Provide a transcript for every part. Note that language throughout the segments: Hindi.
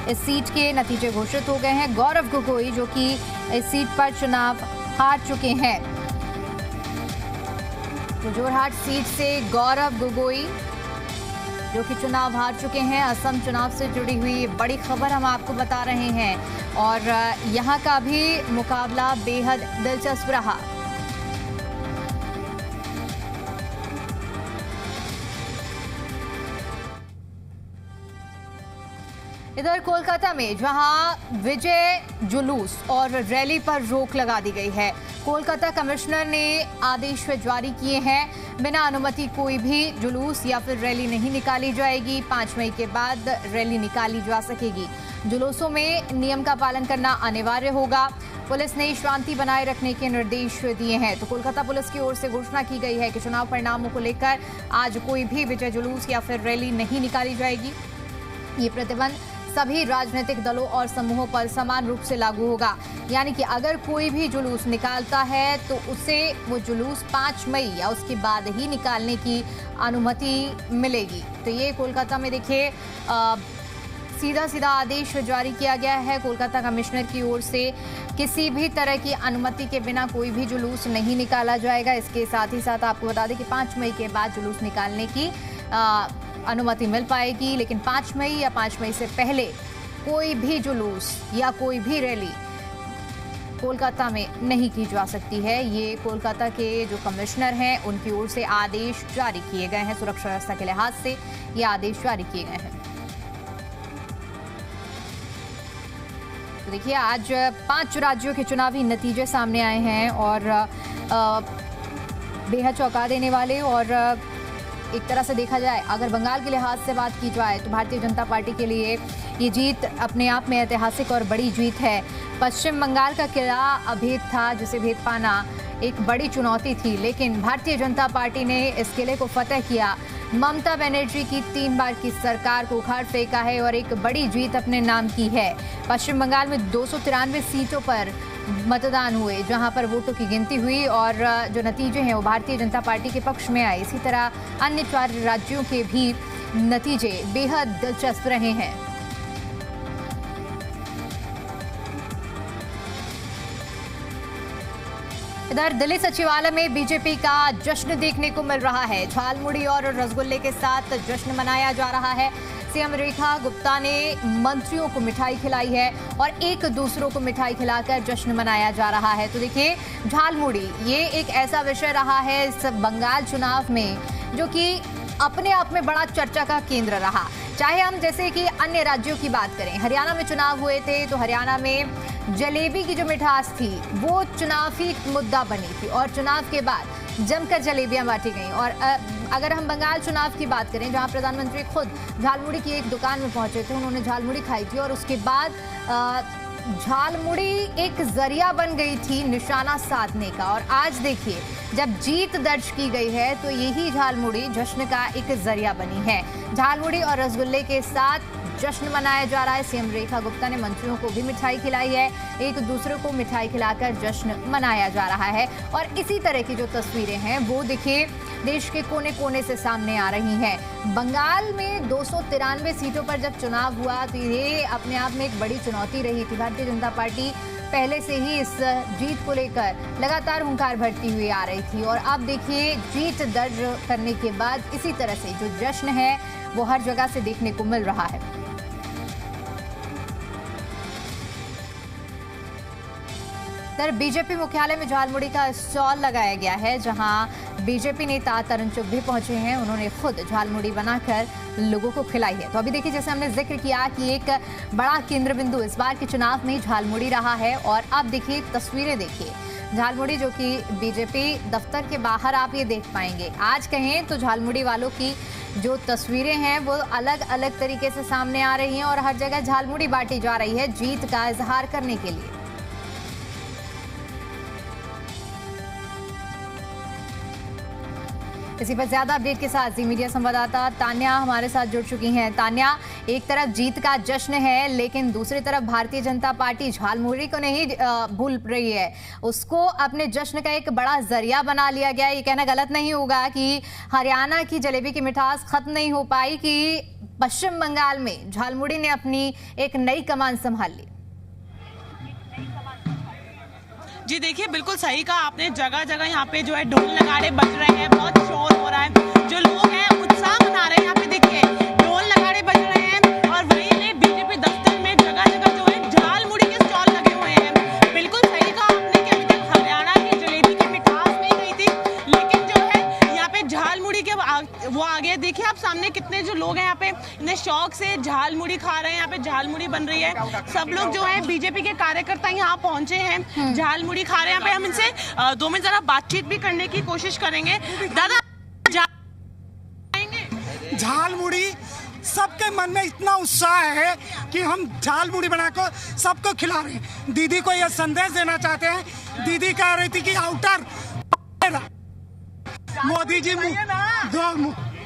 इस सीट के नतीजे घोषित हो गए हैं। गौरव गोगोई जो कि इस सीट पर चुनाव हार चुके हैं, तो जोरहाट सीट से गौरव गोगोई जो कि चुनाव हार चुके हैं। असम चुनाव से जुड़ी हुई बड़ी खबर हम आपको बता रहे हैं और यहां का भी मुकाबला बेहद दिलचस्प रहा। इधर कोलकाता में जहां विजय जुलूस और रैली पर रोक लगा दी गई है। कोलकाता कमिश्नर ने आदेश जारी किए हैं, बिना अनुमति कोई भी जुलूस या फिर रैली नहीं निकाली जाएगी। 5 मई के बाद रैली निकाली जा सकेगी। जुलूसों में नियम का पालन करना अनिवार्य होगा। पुलिस ने शांति बनाए रखने के निर्देश दिए हैं। तो कोलकाता पुलिस की ओर से घोषणा की गई है कि चुनाव परिणामों को लेकर आज कोई भी विजय जुलूस या फिर रैली नहीं निकाली जाएगी। ये प्रतिबंध सभी राजनीतिक दलों और समूहों पर समान रूप से लागू होगा, यानी कि अगर कोई भी जुलूस निकालता है तो उसे वो जुलूस 5 मई या उसके बाद ही निकालने की अनुमति मिलेगी। तो ये कोलकाता में देखिए सीधा आदेश जारी किया गया है कोलकाता कमिश्नर की ओर से। किसी भी तरह की अनुमति के बिना कोई भी जुलूस नहीं निकाला जाएगा। इसके साथ ही साथ आपको बता दें कि 5 मई के बाद जुलूस निकालने की अनुमति मिल पाएगी, लेकिन 5 मई या 5 मई से पहले कोई भी जुलूस या कोई भी रैली कोलकाता में नहीं की जा सकती है। ये कोलकाता के जो कमिश्नर हैं उनकी ओर से आदेश जारी किए गए हैं। सुरक्षा व्यवस्था के लिहाज से ये आदेश जारी किए गए हैं। तो देखिए आज 5 राज्यों के चुनावी नतीजे सामने आए हैं और बेहद चौंका देने वाले। और एक तरह से देखा जाए, अगर बंगाल के लिहाज से बात की जाए तो भारतीय जनता पार्टी के लिए ये जीत अपने आप में ऐतिहासिक और बड़ी जीत है। पश्चिम बंगाल का किला अभेद था, जिसे भेद पाना एक बड़ी चुनौती थी, लेकिन भारतीय जनता पार्टी ने इस किले को फतेह किया। ममता बनर्जी की 3 बार की सरकार को उखाड़ फेंका है और एक बड़ी जीत अपने नाम की है। पश्चिम बंगाल में 293 सीटों पर मतदान हुए, जहां पर वोटों की गिनती हुई और जो नतीजे हैं वो भारतीय जनता पार्टी के पक्ष में आए। इसी तरह अन्य 4 राज्यों के भी नतीजे बेहद दिलचस्प रहे हैं। इधर दिल्ली सचिवालय में बीजेपी का जश्न देखने को मिल रहा है। झालमुड़ी और रसगुल्ले के साथ जश्न मनाया जा रहा है। सीएम रेखा गुप्ता ने मंत्रियों को मिठाई खिलाई है और एक दूसरों को मिठाई खिलाकर जश्न मनाया जा रहा है। तो देखिए झालमुड़ी ये एक ऐसा विषय रहा है इस बंगाल चुनाव में जो कि अपने आप में बड़ा चर्चा का केंद्र रहा। चाहे हम जैसे कि अन्य राज्यों की बात करें, हरियाणा में चुनाव हुए थे तो हरियाणा में जलेबी की जो मिठास थी वो चुनावी मुद्दा बनी थी और चुनाव के बाद जमकर जलेबियां बांटी गई। और अगर हम बंगाल चुनाव की बात करें, जहां प्रधानमंत्री खुद झालमुड़ी की एक दुकान में पहुंचे थे, उन्होंने झालमुड़ी खाई थी और उसके बाद झालमुड़ी एक जरिया बन गई थी निशाना साधने का। और आज देखिए जब जीत दर्ज की गई है तो यही झालमुड़ी जश्न का एक जरिया बनी है। झालमुड़ी और रसगुल्ले के साथ जश्न मनाया जा रहा है। सीएम रेखा गुप्ता ने मंत्रियों को भी मिठाई खिलाई है, एक दूसरे को मिठाई खिलाकर जश्न mनाया जा रहा है। और इसी तरह की जो तस्वीरें हैं वो देखिए देश के कोने कोने से सामने आ रही हैं। बंगाल में 293 सीटों पर जब चुनाव हुआ तो ये अपने आप में एक बड़ी चुनौती रही थी। भारतीय जनता पार्टी पहले से ही इस जीत को लेकर लगातार हुंकार भरती हुई आ रही थी और अब देखिए जीत दर्ज करने के बाद इसी तरह से जो जश्न है वो हर जगह से देखने को मिल रहा है। इधर बीजेपी मुख्यालय में झालमुड़ी का स्टॉल लगाया गया है, जहां बीजेपी नेता तरुण चुग भी पहुंचे हैं। उन्होंने खुद झालमुड़ी बनाकर लोगों को खिलाई है। तो अभी देखिए जैसे हमने जिक्र किया कि एक बड़ा केंद्र बिंदु इस बार के चुनाव में झालमुड़ी रहा है। और अब देखिए तस्वीरें देखिए झालमुड़ी जो कि बीजेपी दफ्तर के बाहर आप ये देख पाएंगे। आज कहें तो झालमुड़ी वालों की जो तस्वीरें हैं वो अलग अलग तरीके से सामने आ रही हैं और हर जगह झालमुड़ी बांटी जा रही है जीत का इजहार करने के लिए। इसी पर ज्यादा अपडेट के साथ जी मीडिया संवाददाता तान्या हमारे साथ जुड़ चुकी हैं। तान्या, एक तरफ जीत का जश्न है लेकिन दूसरी तरफ भारतीय जनता पार्टी झालमुड़ी को नहीं भूल रही है, उसको अपने जश्न का एक बड़ा जरिया बना लिया गया। ये कहना गलत नहीं होगा कि हरियाणा की जलेबी की मिठास खत्म नहीं हो पाई, कि पश्चिम बंगाल में झालमुड़ी ने अपनी एक नई कमान संभाल ली। जी देखिए, बिल्कुल सही कहा आपने। जगह जगह यहाँ पे जो है ढोल नगाड़े बज रहे हैं, बहुत शोर हो रहा है, जो लोग हैं उत्साह मना रहे हैं। यहाँ पे देखिए ढोल नगाड़े बज रहे हैं और वहीं में बीजेपी दफ्तर में जगह जगह जो है झालमुड़ी के स्टॉल लगे हुए हैं। बिल्कुल सही कहा आपने कि अभी तक हरियाणा की जलेबी की मिठास नहीं गई थी, लेकिन जो है यहाँ पे झालमुड़ी के वो आ गया। देखिए आप सामने कितने जो लोग हैं यहाँ पे इतने शौक से झालमुड़ी खा रहे हैं। यहाँ पे झालमुड़ी बन रही है, सब लोग जो है बीजेपी के कार्यकर्ता यहाँ पहुंचे हैं, झालमुड़ी खा रहे हैं। यहाँ पे हम इनसे 2 मिनट जरा बातचीत भी करने की कोशिश करेंगे। दादा, झालमुड़ी सबके मन में इतना उत्साह है कि हम झालमुड़ी बनाकर सबको खिला रहे हैं। दीदी को यह संदेश देना चाहते हैं। दीदी कह रही थी कि आउटर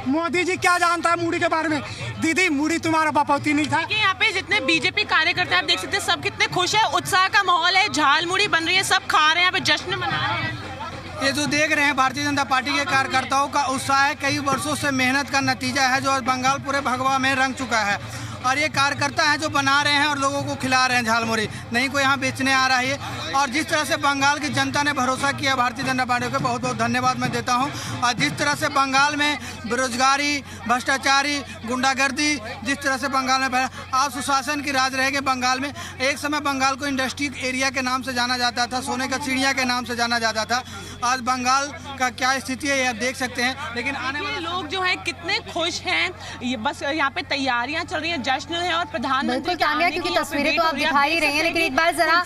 मोदी जी क्या जानता है मुड़ी के बारे में। दीदी, मुड़ी तुम्हारा बपौती नहीं था। यहाँ पे जितने बीजेपी कार्यकर्ता आप देख सकते हैं, सब कितने खुश है, उत्साह का माहौल है, झालमुड़ी बन रही है, सब खा रहे हैं, यहाँ पे जश्न मना रहे हैं। ये जो देख रहे हैं भारतीय जनता पार्टी के कार्यकर्ताओं का उत्साह है, कई वर्षों से मेहनत का नतीजा है, जो आज बंगाल पूरे भगवा में रंग चुका है। और ये कार्यकर्ता हैं जो बना रहे हैं और लोगों को खिला रहे हैं झालमुड़ी, नहीं कोई यहाँ बेचने आ रहा है। और जिस तरह से बंगाल की जनता ने भरोसा किया भारतीय जनता पार्टी को, बहुत बहुत धन्यवाद मैं देता हूँ। और जिस तरह से बंगाल में बेरोजगारी, भ्रष्टाचारी, गुंडागर्दी, जिस तरह से बंगाल में आज सुशासन की राज रहेगी बंगाल में। एक समय बंगाल को इंडस्ट्री एरिया के नाम से जाना जाता था, सोने का चिड़िया के नाम से जाना जाता था। आज बंगाल का क्या स्थिति है ये आप देख सकते हैं। लेकिन आने वाले लोग जो है कितने खुश हैं, ये बस यहाँ पे तैयारियां चल रही हैं, जश्न है और प्रधानमंत्री क्योंकि तस्वीरें तो आप दिखा ही रही हैं, लेकिन एक बार जरा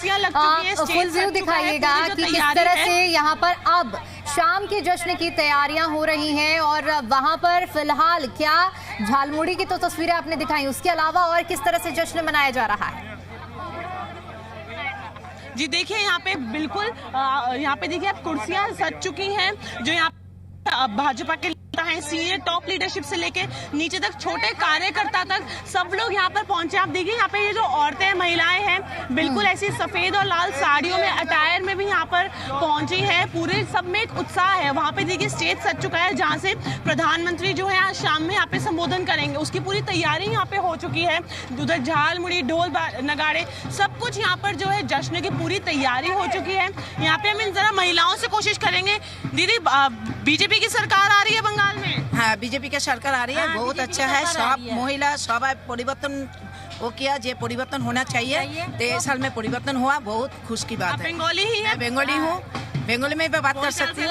फुल व्यू दिखाइएगा कि किस तरह से यहाँ पर अब शाम के जश्न की तैयारियां हो रही हैं और वहां पर फिलहाल क्या झालमुड़ी की तो तस्वीरें आपने दिखाई, उसके अलावा और किस तरह से जश्न मनाया जा रहा है। जी देखिए यहाँ पे बिल्कुल यहाँ पे देखिए आप कुर्सियां सज चुकी हैं, जो यहाँ भाजपा के हैं, सीनियर टॉप लीडरशिप से लेके नीचे तक छोटे कार्यकर्ता तक सब लोग यहाँ पर पहुंचे। आप देखिए यहाँ पे ये जो औरतें महिलाएं हैं बिल्कुल ऐसी सफेद और लाल साड़ियों में अटायर में भी यहाँ पर पहुंची है। पूरे सब में एक उत्साह है। वहाँ पे देखिए स्टेज सज चुका है जहाँ से प्रधानमंत्री जो है आज शाम में यहाँ पे संबोधन करेंगे, उसकी पूरी तैयारी यहाँ पे हो चुकी है। उधर झालमुड़ी, ढोल नगाड़े, सब कुछ यहाँ पर जो है जश्न की पूरी तैयारी हो चुकी है। यहाँ पे हम इन जरा महिलाओं से कोशिश करेंगे। दीदी, बीजेपी की सरकार आ रही है बंगाल में? हाँ, बीजेपी का सरकार आ रही है, बहुत अच्छा है। सब महिला सब परिवर्तन वो किया, जो परिवर्तन होना चाहिए। 23 साल में परिवर्तन हुआ, बहुत खुश की बात है। बंगाली ही है? बंगाली हूँ, बंगाली में बात कर सकती हूँ।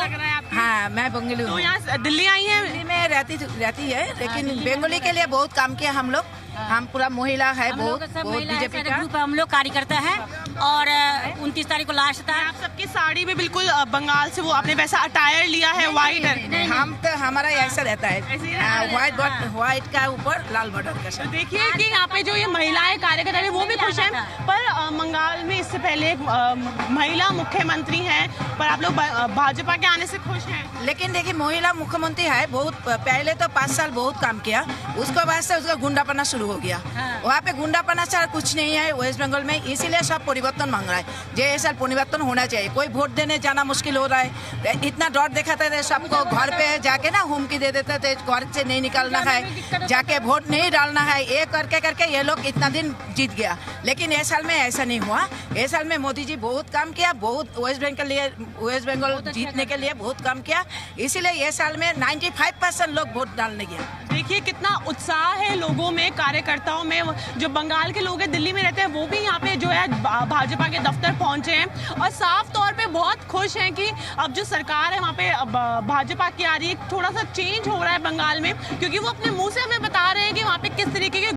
हाँ, मैं बंगाली हूँ। तो यहाँ दिल्ली आई है? दिल्ली में रहती है, लेकिन बंगाली के लिए बहुत काम किया हम लोग। हम पूरा महिला है, बहुत बीजेपी का ग्रुप, हम लोग कार्यकर्ता है। और 29 तारीख को लास्ट था। आप सबकी साड़ी भी बिल्कुल बंगाल से वो आपने वैसा अटायर लिया है, व्हाइट है। हम तो हमारा ऐसा रहता है, व्हाइट का ऊपर लाल बॉर्डर का। देखिए कि यहाँ पे जो ये महिलाएं कार्यकर्ता है वो भी खुश हैं, पर बंगाल में इससे पहले एक महिला मुख्यमंत्री हैं, पर आप लोग भाजपा के आने से खुश हैं। लेकिन देखिए महिला मुख्यमंत्री है, बहुत पहले तो 5 साल बहुत काम किया, उसके बाद से उसका गुंडापना शुरू हो गया। वहाँ पे गुंडापना से कुछ नहीं है वेस्ट बंगाल में, इसीलिए सब परिवर्तन मांग रहा है। जो ऐसा परिवर्तन होना चाहिए। कोई वोट देने जाना मुश्किल हो रहा है, इतना डर दिखाते थे सबको, घर पे जाके ना हुमकी दे देते थे, घर से नहीं निकलना है, जाके वोट नहीं डालना है, ये करके ये लोग इतना दिन जीत गया। लेकिन इस साल में ऐसा नहीं हुआ। इस साल में मोदी जी बहुत काम किया, बहुत वेस्ट बंगाल जीतने के लिए बहुत काम किया, इसीलिए ये साल में 95% लोग वोट डालने गया। देखिए कितना उत्साह है लोगों में, कार्यकर्ताओं में। जो बंगाल के लोग हैं, दिल्ली में रहते हैं, वो भी यहाँ पे जो है भाजपा के दफ्तर पहुंचे हैं और साफ तौर पे बहुत खुश हैं कि अब जो सरकार है वहाँ पे भाजपा की आ रही है। थोड़ा सा चेंज हो रहा है बंगाल में, क्योंकि वो अपने मुंह से हमें बता रहे हैं कि वहाँ पे किस तरीके के